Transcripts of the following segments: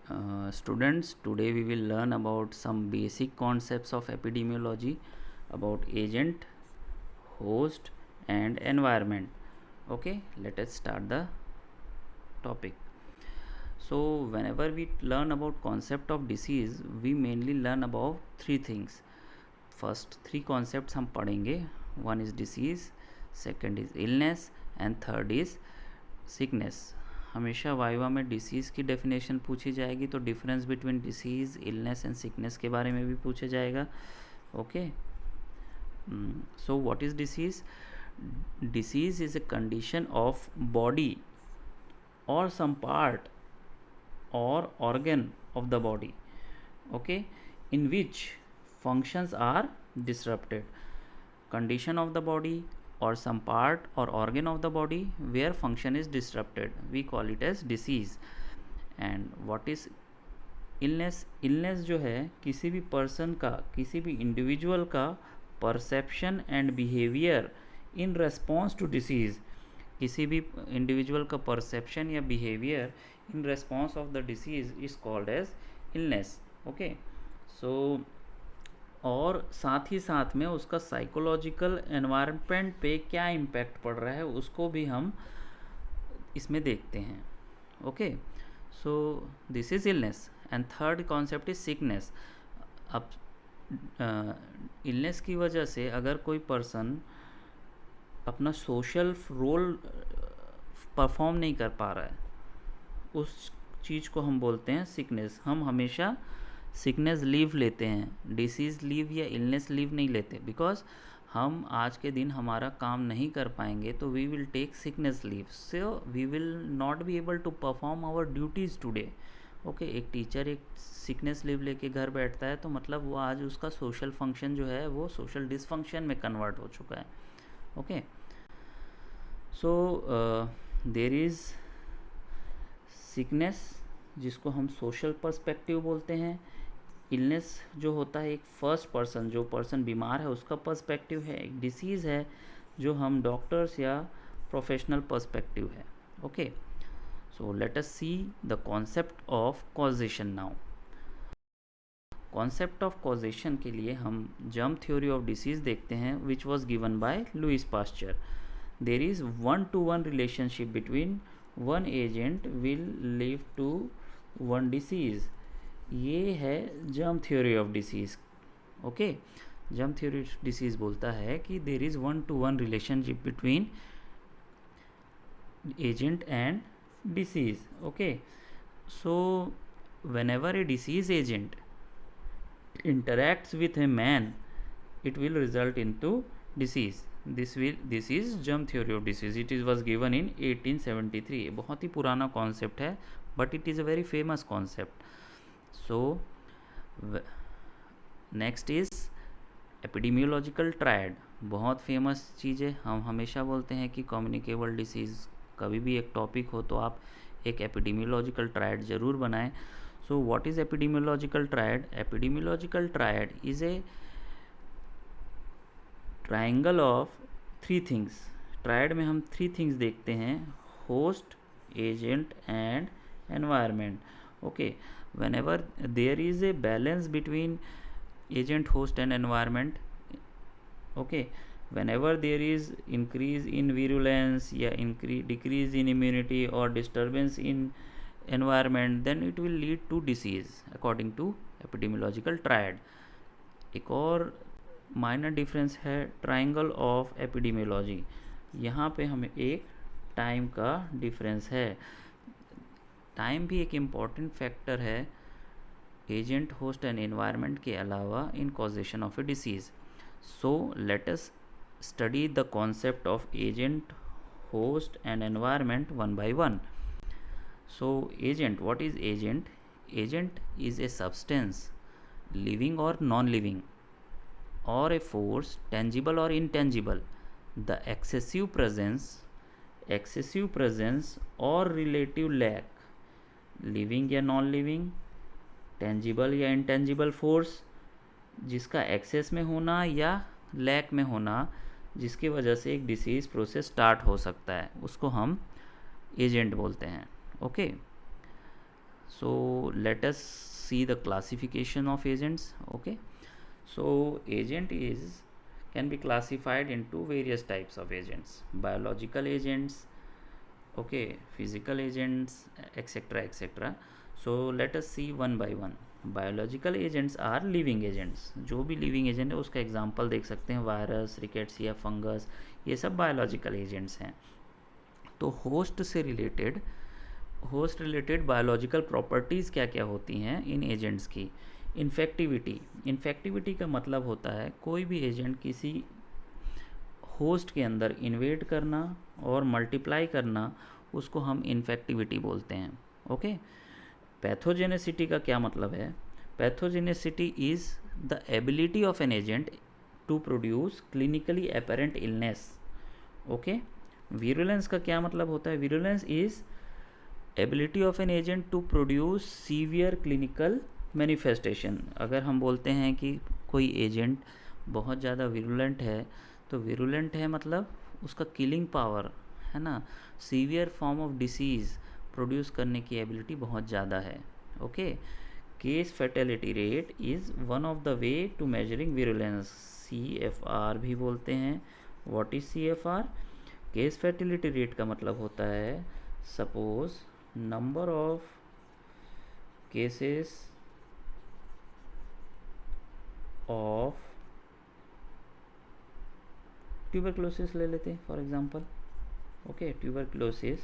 Students, today we will learn about some basic concepts of epidemiology about agent, host and environment. Okay, let us start the topic. So whenever we learn about concept of disease, we mainly learn about three things. First three concepts हम पढ़ेंगे. One is disease, second is illness and third is sickness. हमेशा viva में disease की definition पूछी जाएगी, तो difference between disease, illness and sickness के बारे में भी पूछा जाएगा. Okay, so what is disease? Disease is a condition of body or some part or organ of the body, okay, in which functions are disrupted. Condition of the body or some part or organ of the body where function is disrupted, we call it as disease. And what is illness? Illness जो है किसी भी person का, किसी भी individual का perception and behaviour in response to disease. किसी भी इंडिविजुअल का परसेप्शन या behaviour in response of the disease is called as illness. Okay, so और साथ ही साथ में उसका साइकोलॉजिकल एनवायरनमेंट पे क्या इम्पैक्ट पड़ रहा है उसको भी हम इसमें देखते हैं. Okay, so this is illness. And third concept is sickness. अब इलनेस की वजह से अगर कोई पर्सन अपना सोशल रोल परफॉर्म नहीं कर पा रहा है, उस चीज़ को हम बोलते हैं सिकनेस. हम हमेशा सिकनेस लीव लेते हैं, डिसीज़ लीव या इलनेस लीव नहीं लेते, बिकॉज हम आज के दिन हमारा काम नहीं कर पाएंगे तो we will take sickness leave. So we will not be able to perform our duties today. Okay, एक टीचर एक सिकनेस लीव लेके घर बैठता है तो मतलब वो आज उसका सोशल फंक्शन जो है वो सोशल डिसफंक्शन में कन्वर्ट हो चुका है. Okay, so there is sickness जिसको हम सोशल पर्सपेक्टिव बोलते हैं. इलनेस जो होता है एक फर्स्ट पर्सन, जो पर्सन बीमार है उसका पर्सपेक्टिव है. एक डिसीज़ है जो हम डॉक्टर्स या प्रोफेशनल पर्सपेक्टिव है. Okay, so let us see the concept of causation now. Concept of causation के लिए हम जर्म थ्योरी ऑफ डिसीज़ देखते हैं which was given by Louis Pasteur. There is 1-to-1 relationship between one agent will lead to one disease. ये है germ theory of disease. Okay, germ theory of disease बोलता है कि there is 1-to-1 relationship between agent and disease. Okay, so whenever a disease agent interacts with a man, it will result into disease. This is germ theory of disease. It was given in 1873. बहुत ही पुराना concept है, but it is a very famous concept. So next is epidemiological triad. बहुत famous चीज़ है. हम हमेशा बोलते हैं कि कम्युनिकेबल डिसीज़ कभी भी एक टॉपिक हो तो आप एक एपिडेमियोलॉजिकल ट्रायड ज़रूर बनाएं. So what is epidemiological triad? Epidemiological triad is a triangle of three things. Triad में हम थ्री थिंग्स देखते हैं: host, agent and environment. Okay, whenever there is a balance between agent, host and environment, okay, whenever there is increase in virulence या decrease in immunity or disturbance in environment, then it will lead to disease according to epidemiological triad. एक और minor difference है triangle of epidemiology. यहाँ पे हमें एक time का difference है. टाइम भी एक इम्पॉर्टेंट फैक्टर है एजेंट, होस्ट एंड एनवायरनमेंट के अलावा in causation of a disease. So let us study the concept of agent, host and environment one by one. So agent, what is agent? Agent is a substance, living और non living, or a force, tangible or intangible. The excessive presence or relative lack, living या non living, tangible या intangible force, जिसका access में होना या lack में होना, जिसकी वजह से एक डिसीज़ प्रोसेस स्टार्ट हो सकता है, उसको हम एजेंट बोलते हैं. Okay, So let us see the classification of agents. Okay, so agent is can be classified into various types of agents: biological agents, okay, physical agents, etc etc. So let us see one by one. Biological agents are living agents, जो भी living agent है उसका example देख सकते हैं, virus, rickettsia, fungus, ये सब biological agents हैं. तो होस्ट रिलेटेड बायोलॉजिकल प्रॉपर्टीज़ क्या क्या होती हैं इन एजेंट्स की. इन्फेक्टिविटी का मतलब होता है कोई भी एजेंट किसी होस्ट के अंदर इन्वेड करना और मल्टीप्लाई करना, उसको हम इन्फेक्टिविटी बोलते हैं. ओके. पैथोजेनेसिटी का क्या मतलब है? Pathogenicity is the ability of an agent to produce clinically apparent illness. Okay. Virulence का क्या मतलब होता है? Virulence is ability of an agent to produce severe clinical manifestation. अगर हम बोलते हैं कि कोई एजेंट बहुत ज़्यादा विरुलेंट है, तो विरुलेंट है मतलब उसका किलिंग पावर है ना, severe form of disease produce करने की एबिलिटी बहुत ज़्यादा है. Okay. Case fatality rate is one of the way to measuring virulence. CFR भी बोलते हैं. What is CFR? Case fatality rate का मतलब होता है, suppose number of cases of tuberculosis ले लेते हैं for example. Okay. Tuberculosis.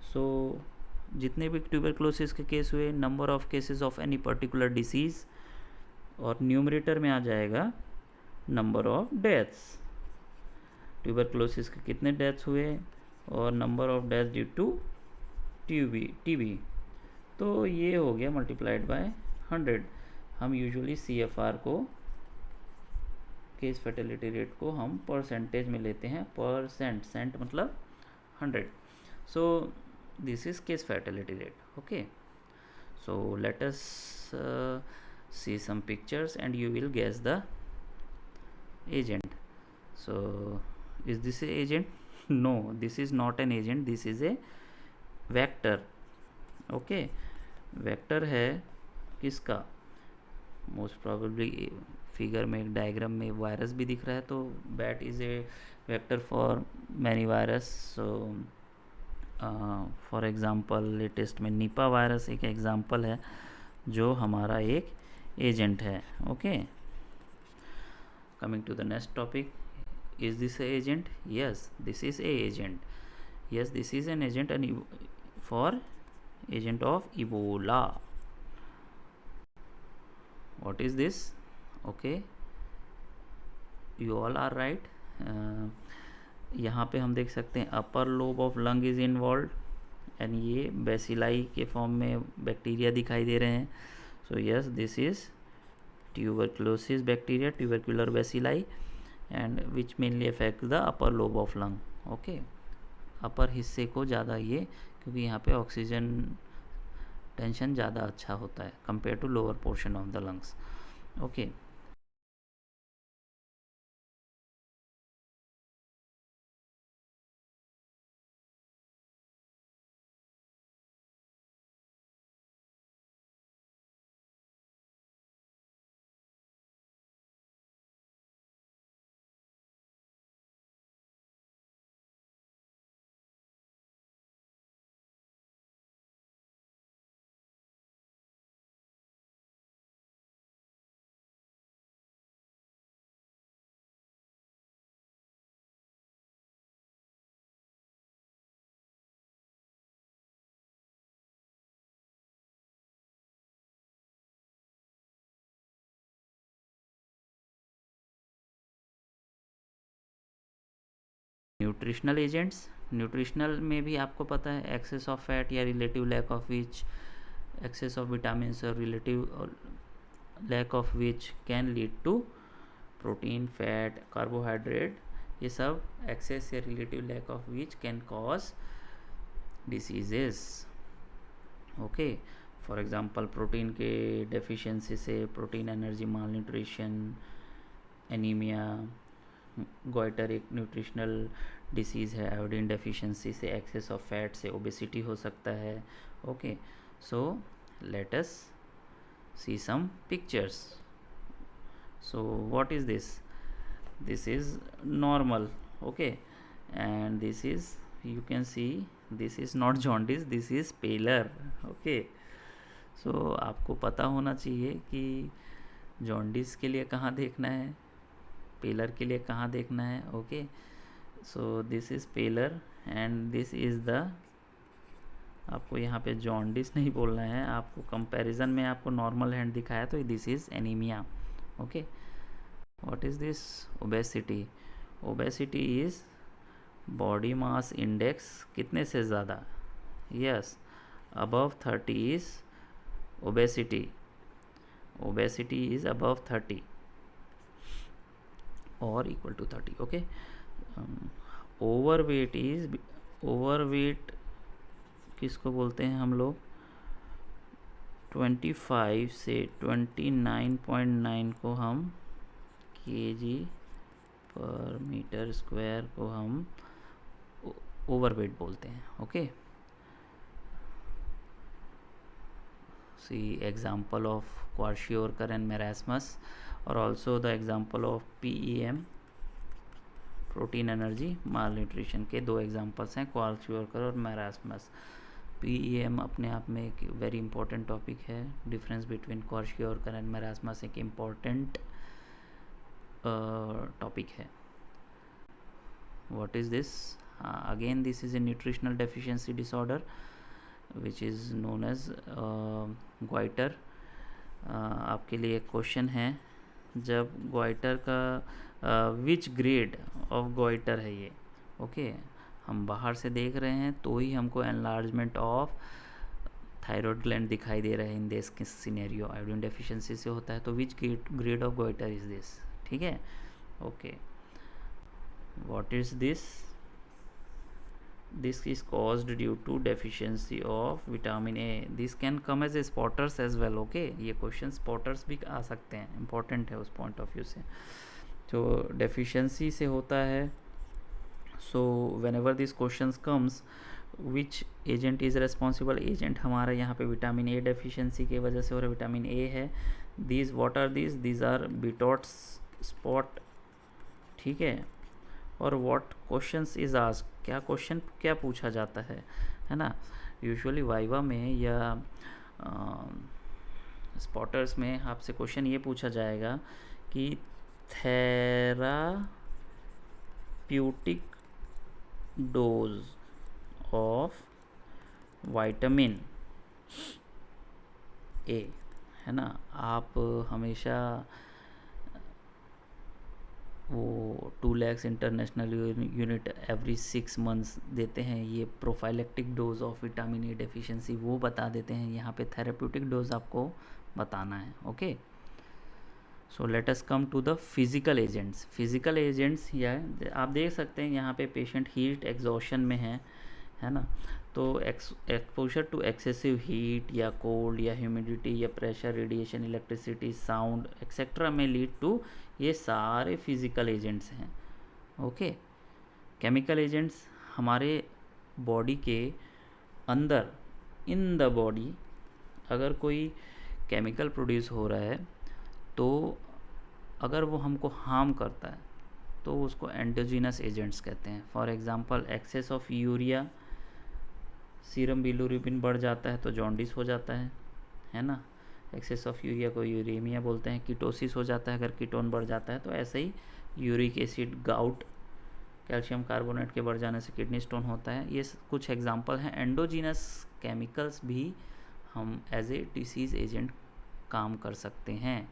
So जितने भी ट्यूबरक्लोसिस के केस हुए, number of cases of any particular disease, और न्यूमरेटर में आ जाएगा नंबर ऑफ डेथ्स. ट्यूबरक्लोसिस के कितने डेथ्स हुए और number of deaths due to TB, तो ये हो गया मल्टीप्लाइड बाय 100. हम यूजुअली CFR को, केस फर्टिलिटी रेट को हम परसेंटेज में लेते हैं. परसेंट, सेंट मतलब 100. सो this is case fatality rate. Okay, so let us see some pictures and you will guess the agent. So is this a agent? No, this is not an agent, this is a vector. Okay, vector है किसका? Most probably figure में, एक diagram में virus भी दिख रहा है, तो bat is a vector for many virus. So for example latest में निपा वायरस एक एग्ज़ाम्पल है जो हमारा एक एजेंट है. Okay. Coming to the next topic. Is this a agent? Yes, this is a agent. Yes, this is an agent and for agent of Ebola. what is this? Okay, you all are right. यहाँ पे हम देख सकते हैं upper lobe of lung is involve and ये bacilli के form में bacteria दिखाई दे रहे हैं. So yes, this is tuberculosis bacteria, tubercular bacilli, and which mainly affect the upper lobe of lung. Okay. Upper हिस्से को ज़्यादा ये, क्योंकि यहाँ पे ऑक्सीजन टेंशन ज़्यादा अच्छा होता है compare to lower portion of the lungs. Okay. Nutritional agents. Nutritional में भी आपको पता है एक्सेस ऑफ फैट या relative lack of which, excess of vitamin और relative lack of which can lead to protein, fat, carbohydrate. ये सब excess या relative lack of which can cause diseases. Okay. For example protein के deficiency से protein energy malnutrition, anaemia. Goitre एक nutritional disease है. Iodine deficiency से, access of fat से obesity हो सकता है. Okay. So let us see some pictures. So what is this? This is normal, okay, and this is, you can see, this is not jaundice, this is paler, okay. So आपको पता होना चाहिए कि jaundice के लिए कहाँ देखना है, पेलर के लिए कहाँ देखना है, okay. So this is pallor and this is the, आपको यहाँ पे जॉन्डिस नहीं बोलना है, आपको कंपैरिजन में आपको नॉर्मल हैंड दिखाया तो this is anemia, okay. What is this? Obesity. Obesity is body mass index कितने से ज़्यादा, yes, above 30 is obesity. Obesity is above 30 और equal to 30, okay. Overweight is, overweight किसको बोलते हैं हम लोग, 25 से 29.9 को हम kg पर मीटर स्क्वायर को हम ओवरवेट बोलते हैं, okay. See example of kwashiorkor and marasmus और also the example of PEM, protein energy malnutrition के दो एग्जाम्पल्स हैं, क्वार्शियोरकर और मेरास्मस. PEM अपने आप में एक वेरी इंपॉर्टेंट टॉपिक है. Difference between kwashiorkor and marasmus एक इम्पॉर्टेंट टॉपिक है. What is this? Again this is a nutritional deficiency disorder which is known as goitre. आपके लिए एक क्वेश्चन है, जब ग्वाइटर का विच ग्रेड ऑफ ग्वाइटर है ये, ओके. हम बाहर से देख रहे हैं तो ही हमको एनलार्जमेंट ऑफ थायराइड ग्लैंड दिखाई दे रहा है in this scenario. Iodine deficiency से होता है, तो which grade of goitre is this, ठीक है, okay. What is this? This is caused due to deficiency of vitamin A. This can come as a spotters as well, okay. ये question spotters भी आ सकते हैं, इम्पॉर्टेंट है उस point of view से. तो डेफिशिएंसी से होता है. सो whenever this questions comes, which agent is responsible? Agent हमारा यहाँ पे विटामिन ए डेफिशिएंसी की वजह से, और विटामिन ए है. these what are these? these are Bitot's spot, ठीक है. और व्हाट क्वेश्चंस इज आस्क्ड, क्या क्वेश्चन क्या पूछा जाता है ना. यूजुअली वाइवा में या स्पॉटर्स में आपसे क्वेश्चन ये पूछा जाएगा कि therapeutic dose of vitamin A, है ना. आप हमेशा वो 2 lakhs international unit every 6 months देते हैं. ये prophylactic dose of vitamin A deficiency वो बता देते हैं. यहाँ पे थेराप्यूटिक डोज आपको बताना है, okay. So let us come to the physical agents. Physical agents या आप देख सकते हैं यहाँ पे पेशेंट हीट एग्जॉशन में है ना. तो एक्सपोजर टू एक्सेसिव हीट या कोल्ड या ह्यूमिडिटी या pressure, radiation, electricity, sound etcetera में लीड टू, ये सारे फिजिकल एजेंट्स हैं, ओके. केमिकल एजेंट्स हमारे बॉडी के अंदर, इन द बॉडी अगर कोई केमिकल प्रोड्यूस हो रहा है तो अगर वो हमको हार्म करता है तो उसको एंडोजीनस एजेंट्स कहते हैं. For example excess of urea, serum bilirubin बढ़ जाता है तो जॉन्डिस हो जाता है ना. एक्सेस ऑफ यूरिया को यूरेमिया बोलते हैं. कीटोसिस हो जाता है अगर कीटोन बढ़ जाता है. तो ऐसे ही uric acid, gout, calcium carbonate के बढ़ जाने से किडनी स्टोन होता है. ये कुछ एग्जांपल हैं. एंडोजीनस केमिकल्स भी हम एज ए डिसीज एजेंट काम कर सकते हैं.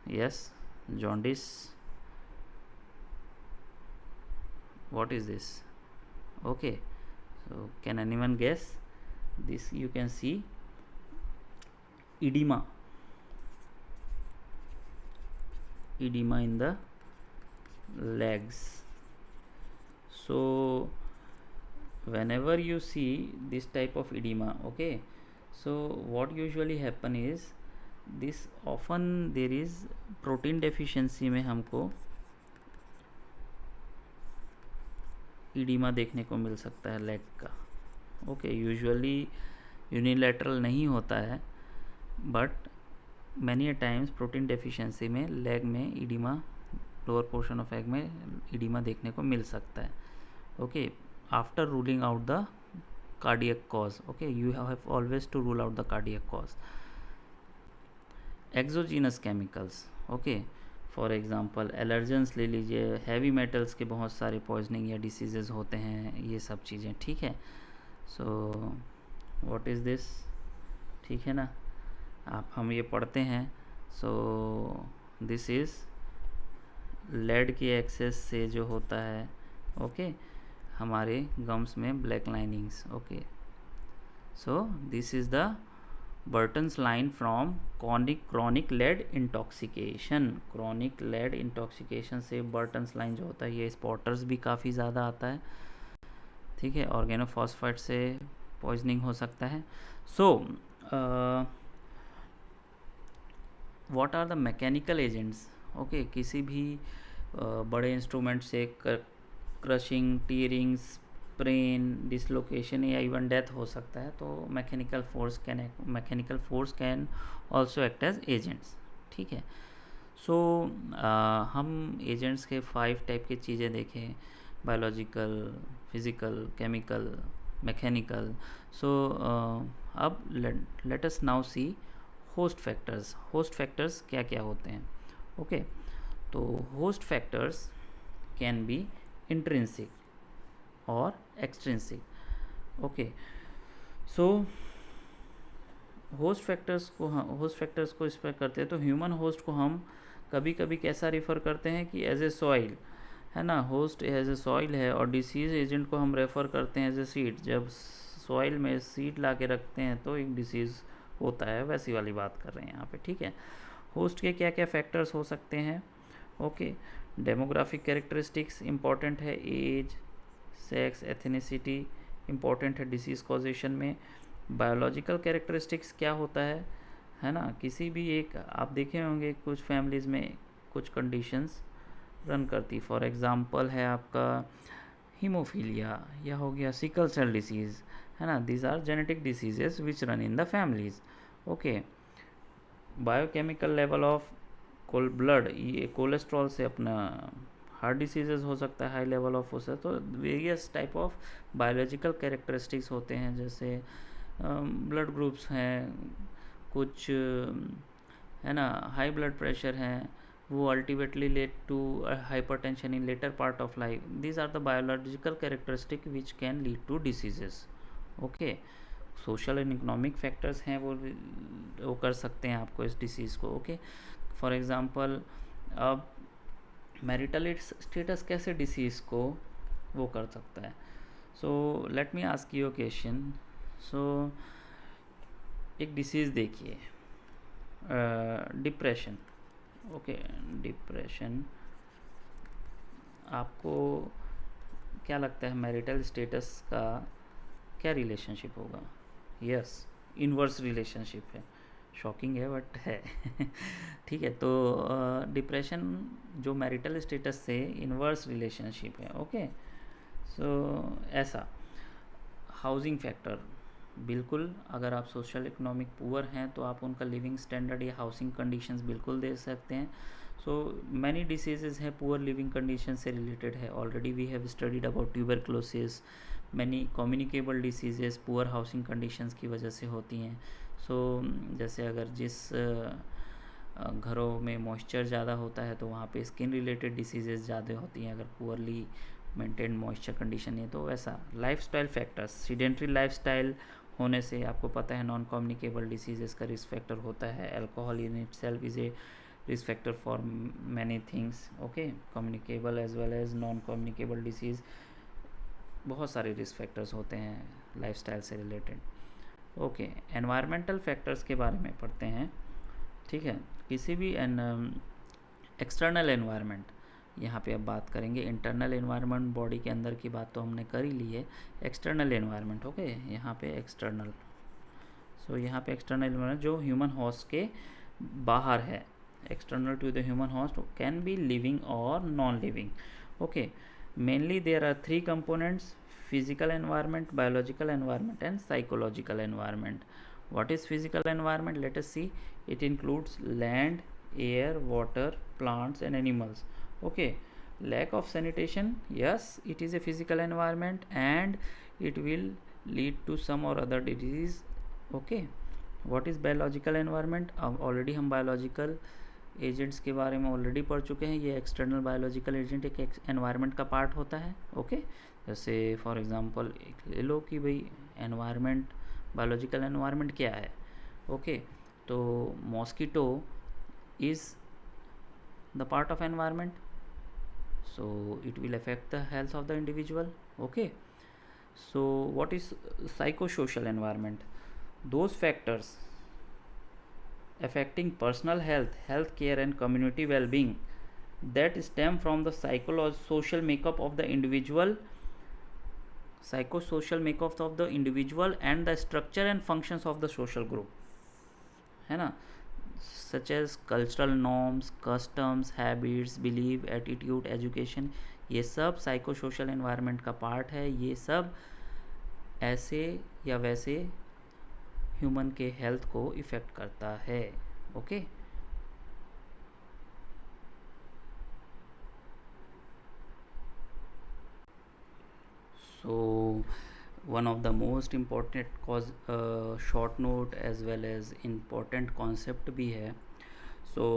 Yes, jaundice. What is this? Okay, so can anyone guess? This you can see edema in the legs. So whenever you see this type of edema, okay, so what usually happen is this, often there is protein deficiency में हमको ईडिमा देखने को मिल सकता है leg का, okay. Usually unilateral नहीं होता है, but many times protein deficiency में लेग में edema, lower portion of leg में ईडिमा देखने को मिल सकता है. Okay, after ruling out the cardiac cause. Okay, you have always to rule out the cardiac cause. Exogenous chemicals. Okay, for example allergens ले लीजिए, हैवी मेटल्स के बहुत सारे पॉइजनिंग या डिसीजेज होते हैं, ये सब चीज़ें. ठीक है, सो व्हाट इज़ दिस. ठीक है ना, आप हम ये पढ़ते हैं. सो दिस इज़ लेड की एक्सेस से जो होता है. ओके, हमारे गम्स में black linings. Okay, so this is the Burton's line from chronic lead intoxication. Chronic lead intoxication से बर्टन्स लाइन जो होता है, ये स्पॉटर्स भी काफ़ी ज़्यादा आता है. ठीक है, ऑर्गेनोफॉस्फेट से पॉइजनिंग हो सकता है. So what are the mechanical agents. Okay, किसी भी बड़े इंस्ट्रूमेंट से क्रशिंग, टीयरिंग, स्प्रेन, डिसलोकेशन या इवन डेथ हो सकता है. तो mechanical force can also act as agents. ठीक है, सो हम एजेंट्स के 5 टाइप की चीज़ें देखें: biological, physical, chemical, mechanical. So अब let us now see host factors. Host factors क्या क्या होते हैं. ओके, तो host factors can be intrinsic और extrinsic. Okay, so host factors को इस पर करते हैं. तो ह्यूमन होस्ट को हम कभी कभी कैसा रिफ़र करते हैं कि एज ए सॉइल, है ना. होस्ट एज ए सॉइल है, और डिसीज़ एजेंट को हम रेफ़र करते हैं एज ए सीड. जब सॉइल में सीड ला के रखते हैं तो एक डिसीज़ होता है, वैसी वाली बात कर रहे हैं यहाँ पे. ठीक है, होस्ट के क्या क्या फैक्टर्स हो सकते हैं. ओके, डेमोग्राफिक कैरेक्टरिस्टिक्स इम्पॉर्टेंट है. एज, सेक्स, एथनिसिटी इम्पॉर्टेंट है डिसीज़ कॉजेशन में. बायोलॉजिकल कैरेक्टरिस्टिक्स क्या होता है ना. किसी भी एक, आप देखे होंगे कुछ फैमिलीज़ में कुछ कंडीशंस रन करती. फॉर एग्जांपल है आपका हीमोफीलिया, या हो गया सिकल सेल डिसीज़, है ना. These are genetic diseases which run in the families. Okay, biochemical level of blood, ये कोलेस्ट्रॉल से अपना हार्ट डिसीजेस हो सकता है, हाई लेवल ऑफ उसे. तो various type of biological characteristics होते हैं, जैसे ब्लड ग्रुप्स हैं कुछ, है ना. हाई ब्लड प्रेशर हैं, वो ultimately lead to hypertension in later part of life. These are the biological characteristic which can lead to diseases. Okay, social and economic factors हैं, वो कर सकते हैं आपको इस डिसीज़ को. ओके, फॉर एग्ज़ाम्पल अब मैरिटल स्टेटस कैसे डिसीज़ को वो कर सकता है. So let me ask you question. So एक डिसीज़ देखिए, डिप्रेशन. ओके, डिप्रेशन, आपको क्या लगता है मैरिटल स्टेटस का क्या रिलेशनशिप होगा. यस, इन्वर्स रिलेशनशिप है. शॉकिंग है बट है. ठीक है, तो डिप्रेशन जो मैरिटल स्टेटस से इन्वर्स रिलेशनशिप है. ओके, सो ऐसा. हाउसिंग फैक्टर, बिल्कुल अगर आप सोशल इकोनॉमिक पुअर हैं तो आप उनका लिविंग स्टैंडर्ड या हाउसिंग कंडीशंस बिल्कुल दे सकते हैं. सो मैनी डिसीजेज है पुअर लिविंग कंडीशन से रिलेटेड है. Already we have studied about tuberculosis. Many communicable diseases poor housing conditions की वजह से होती हैं. सो जैसे अगर जिस घरों में मॉइस्चर ज़्यादा होता है तो वहाँ पे स्किन रिलेटेड डिसीजेस ज़्यादा होती हैं, अगर पुअरली मेंटेन मॉइस्चर कंडीशन है तो वैसा. लाइफस्टाइल फैक्टर्स, सीडेंट्री लाइफस्टाइल होने से आपको पता है नॉन कम्युनिकेबल डिसीजेस का रिस्क फैक्टर होता है. Alcohol in itself is a risk factor for many things. Okay, communicable as well as non communicable disease, बहुत सारे रिस्क फैक्टर्स होते हैं लाइफस्टाइल से रिलेटेड. ओके, एनवायरमेंटल फैक्टर्स के बारे में पढ़ते हैं. ठीक है, किसी भी एक्सटर्नल एनवायरनमेंट, यहाँ पे अब बात करेंगे. इंटरनल एनवायरनमेंट बॉडी के अंदर की बात तो हमने कर ही ली है. एक्सटर्नल एनवायरनमेंट, ओके, यहाँ पे एक्सटर्नल. सो यहाँ पे एक्सटर्नल एनवायरनमेंट जो ह्यूमन होस्ट के बाहर है, external to the human host, can be living और non living. Okay, mainly there are 3 components: physical environment, biological environment and psychological environment. What is physical environment? Let us see. It includes land, air, water, plants and animals. Okay, lack of sanitation, yes, it is a physical environment and it will lead to some or other disease. Okay, what is biological environment? अब already हम biological agents के बारे में already पढ़ चुके हैं. ये external biological agent एक एनवायरनमेंट का पार्ट होता है. ओके, जैसे फॉर एग्जांपल ले लो कि भाई एनवायरनमेंट, बायोलॉजिकल एनवायरनमेंट क्या है. ओके, तो mosquito is the part of environment, so it will affect the health of the individual. Okay, so what is psychosocial environment? Those factors affecting personal health, health care and community well-being that stem from the psychosocial makeup of the individual, psychosocial makeup of the individual and the structure and functions of the social group, है ना, such as cultural norms, customs, habits, belief, attitude, education. ये सब psychosocial environment का part है. ये सब ऐसे या वैसे ह्यूमन के हेल्थ को इफ़ेक्ट करता है. Okay, so one of the most important cause short note as well as important concept भी है. So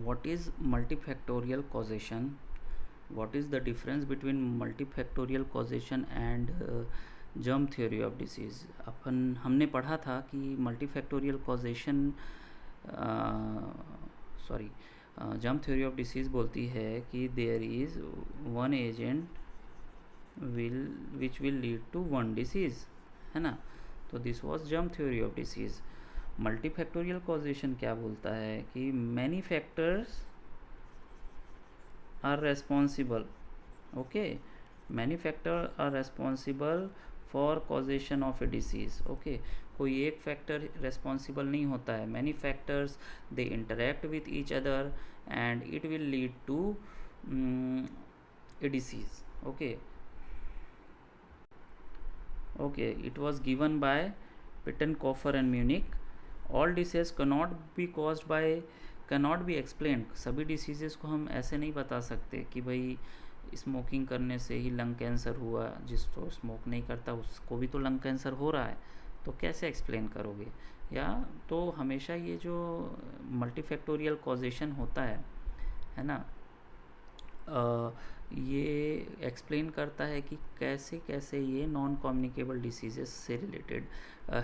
what is multifactorial causation? What is the difference between multifactorial causation and germ theory of disease? हमने पढ़ा था कि multifactorial causation germ theory of disease बोलती है कि there is one agent which will lead to one disease, है ना. तो this was germ theory of disease. Multifactorial causation क्या बोलता है कि many factors are responsible. Okay, many factor are responsible for causation of a disease. Okay, कोई एक factor responsible नहीं होता है. Many factors they interact with each other and it will lead to a disease. Okay, it was given by Pittenkoffer and Munich. All diseases cannot be explained. सभी diseases को हम ऐसे नहीं बता सकते कि भाई स्मोकिंग करने से ही लंग कैंसर हुआ. जिसको स्मोक नहीं करता उसको भी तो लंग कैंसर हो रहा है, तो कैसे एक्सप्लेन करोगे? या तो हमेशा ये जो मल्टीफैक्टोरियल कॉजेशन होता है ना, ये एक्सप्लेन करता है कि कैसे कैसे ये नॉन कम्युनिकेबल डिसीज़ेस से रिलेटेड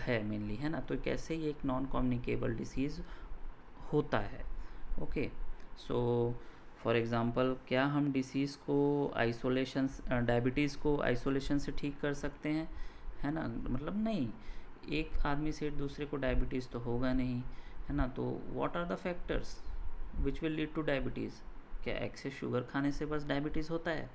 है मेनली, है ना. तो कैसे ये एक नॉन कम्युनिकेबल डिसीज़ होता है. ओके, सो फॉर एग्ज़ाम्पल क्या हम डिसीज़ को आइसोलेशन, डायबिटीज़ को आइसोलेशन से ठीक कर सकते हैं, है ना. मतलब नहीं, एक आदमी से दूसरे को डायबिटीज़ तो होगा नहीं, है ना. तो what are the factors which will lead to diabetes? क्या एक्सेस शुगर खाने से बस डायबिटीज़ होता है?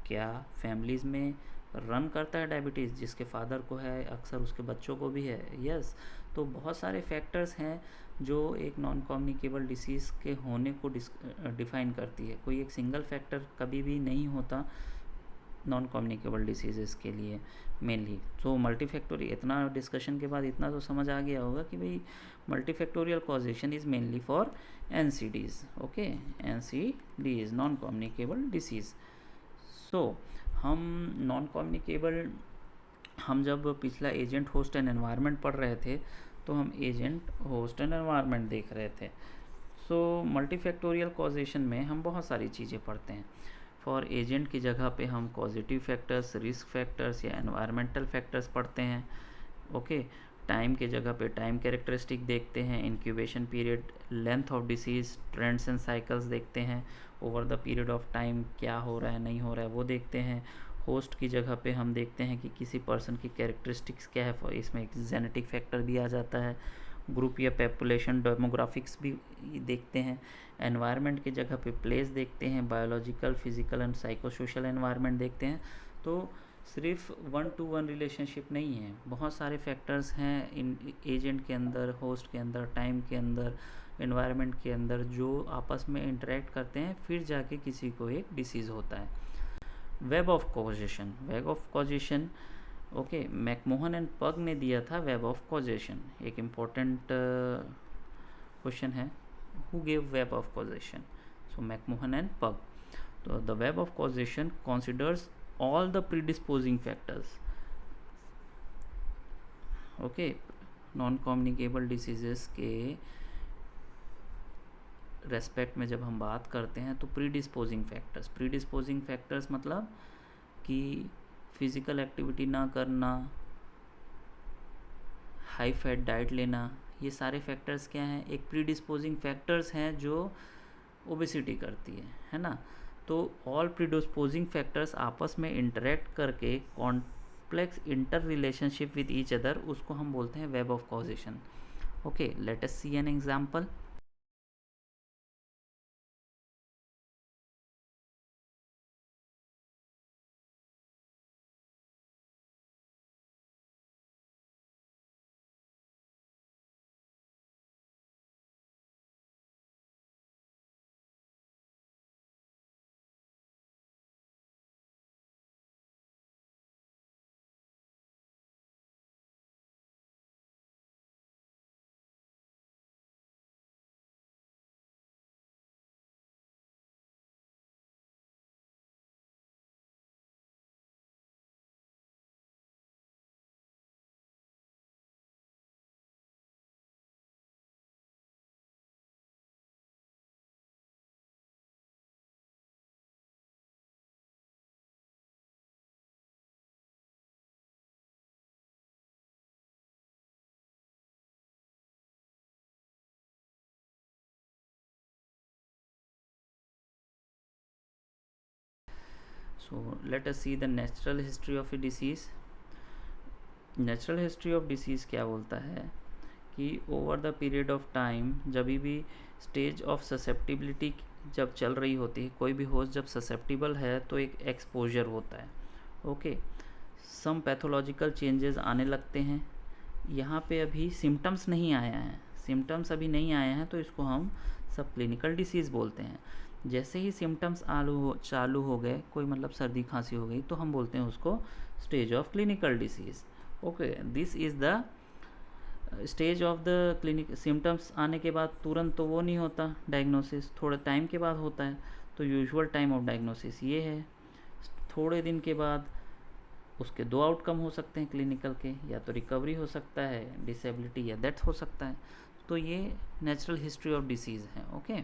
क्या फैमिलीज़ में रन करता है डायबिटीज़? जिसके फादर को है अक्सर उसके बच्चों को भी है. यस, तो बहुत सारे फैक्टर्स हैं जो एक नॉन कम्युनिकेबल डिसीज़ के होने को डिफ़ाइन करती है. कोई एक सिंगल फैक्टर कभी भी नहीं होता नॉन कम्युनिकेबल डिसीज़ेस के लिए मेनली. तो मल्टीफैक्टोरियल, इतना डिस्कशन के बाद इतना तो समझ आ गया होगा कि भाई multifactorial causation is mainly for NCDs. Okay, NCDs non communicable disease. So हम नॉन कम्युनिकेबल, हम जब पिछला एजेंट, होस्ट एंड एनवायरनमेंट पढ़ रहे थे तो हम एजेंट, होस्ट एंड एनवायरनमेंट देख रहे थे. सो मल्टीफैक्टोरियल कॉजेशन में हम बहुत सारी चीज़ें पढ़ते हैं. फॉर एजेंट की जगह पे हम पॉजिटिव फैक्टर्स, रिस्क फैक्टर्स या एनवायरमेंटल फैक्टर्स पढ़ते हैं. ओके, टाइम के जगह पे टाइम कैरेक्टरिस्टिक देखते हैं, incubation period, length of disease, trends and cycles देखते हैं, over the period of time क्या हो रहा है नहीं हो रहा है वो देखते हैं. होस्ट की जगह पे हम देखते हैं कि किसी पर्सन की कैरेक्टरिस्टिक्स क्या है, इसमें एक जेनेटिक फैक्टर भी आ जाता है. ग्रुप या पॉपुलेशन डेमोग्राफिक्स भी देखते हैं. एनवायरनमेंट की जगह पे प्लेस देखते हैं, biological, physical and psychosocial environment देखते हैं. तो सिर्फ 1-to-1 रिलेशनशिप नहीं है, बहुत सारे फैक्टर्स हैं इन एजेंट के अंदर, होस्ट के अंदर, टाइम के अंदर, एनवायरनमेंट के अंदर, जो आपस में इंटरेक्ट करते हैं फिर जाके किसी को एक डिसीज़ होता है. Web of causation okay, McMahon and पग ने दिया था वेब ऑफ कॉजेशन. एक इम्पोर्टेंट क्वेश्चन है, who gave web of causation? So McMahon and पग. तो the web of causation considers all the predisposing factors. Okay, non communicable diseases के respect में जब हम बात करते हैं तो प्रीडिस्पोजिंग फैक्टर्स मतलब कि फिज़िकल एक्टिविटी ना करना, हाई फैट डाइट लेना, ये सारे फैक्टर्स क्या हैं? एक प्रीडिस्पोजिंग फैक्टर्स हैं जो ओबेसिटी करती है ना. तो ऑल प्रीडिस्पोजिंग फैक्टर्स आपस में इंटरेक्ट करके complex inter relationship with each other, उसको हम बोलते हैं web of causation. Okay, let us see an example. So let us see the natural history of a disease. Natural history of disease क्या बोलता है कि over the period of time, जब भी स्टेज ऑफ ससेप्टिबिलिटी जब चल रही होती है, कोई भी होस्ट जब ससेप्टिबल है तो एक एक्सपोजर होता है. ओके, सम पैथोलॉजिकल चेंजेस आने लगते हैं. यहाँ पे अभी सिम्टम्स नहीं आए हैं तो इसको हम सब क्लिनिकल डिसीज़ बोलते हैं. जैसे ही सिम्टम्स चालू हो गए, कोई मतलब सर्दी खांसी हो गई, तो हम बोलते हैं उसको stage of clinical disease. Okay, this is the stage of the clinic. Symptoms आने के बाद तुरंत तो वो नहीं होता डायग्नोसिस, थोड़े टाइम के बाद होता है. तो यूजुअल टाइम ऑफ डायग्नोसिस ये है. थोड़े दिन के बाद उसके दो आउटकम हो सकते हैं क्लिनिकल के, या तो रिकवरी हो सकता है, डिसेबिलिटी या डेथ हो सकता है. तो ये नेचुरल हिस्ट्री ऑफ डिसीज़ है. ओके.